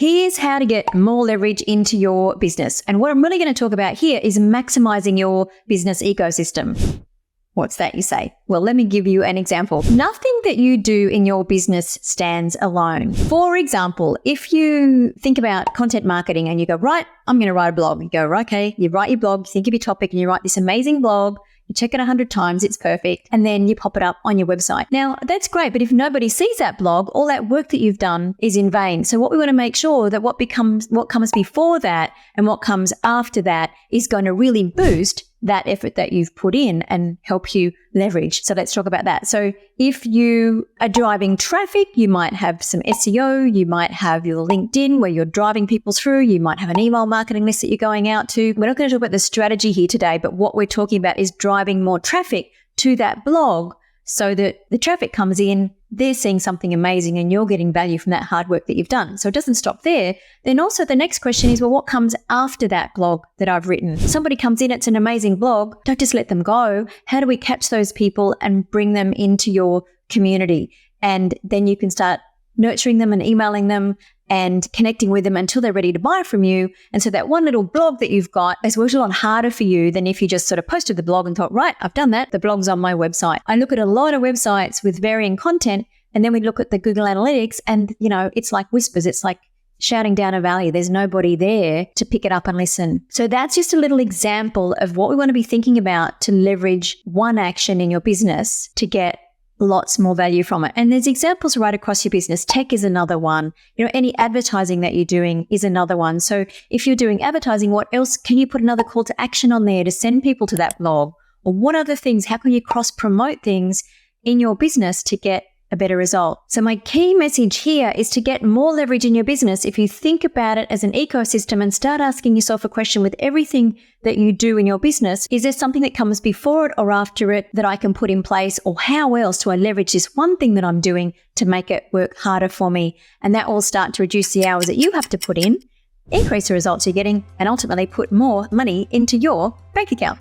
Here's how to get more leverage into your business. And what I'm really going to talk about here is maximizing your business ecosystem. What's that, you say? Well, let me give you an example. Nothing that you do in your business stands alone. For example, if you think about content marketing and you go, right, I'm going to write a blog. You go, right, okay, you write your blog, you think of your topic and you write this amazing blog. You check it 100 times, it's perfect, and then you pop it up on your website. Now, that's great, but if nobody sees that blog, all that work that you've done is in vain. So what we want to make sure that what comes before that and what comes after that is going to really boost that effort that you've put in and help you leverage. So let's talk about that. So if you are driving traffic, you might have some SEO, you might have your LinkedIn where you're driving people through, you might have an email marketing list that you're going out to. We're not going to talk about the strategy here today, but what we're talking about is driving more traffic to that blog so that the traffic comes in, they're seeing something amazing and you're getting value from that hard work that you've done. So it doesn't stop there. Then also the next question is, well, what comes after that blog that I've written? Somebody comes in, it's an amazing blog. Don't just let them go. How do we catch those people and bring them into your community? And then you can start nurturing them and emailing them and connecting with them until they're ready to buy from you. And so that one little blog that you've got has worked a lot harder for you than if you just sort of posted the blog and thought, right, I've done that. The blog's on my website. I look at a lot of websites with varying content, and then we look at the Google Analytics and, it's like whispers. It's like shouting down a valley. There's nobody there to pick it up and listen. So that's just a little example of what we want to be thinking about to leverage one action in your business to get lots more value from it. And there's examples right across your business. Tech is another one. Any advertising that you're doing is another one. So if you're doing advertising, what else can you put another call to action on there to send people to that blog? Or what other things? How can you cross promote things in your business to get a better result? So my key message here is to get more leverage in your business. If you think about it as an ecosystem and start asking yourself a question with everything that you do in your business, is there something that comes before it or after it that I can put in place? Or how else do I leverage this one thing that I'm doing to make it work harder for me? And that will start to reduce the hours that you have to put in, increase the results you're getting, and ultimately put more money into your bank account.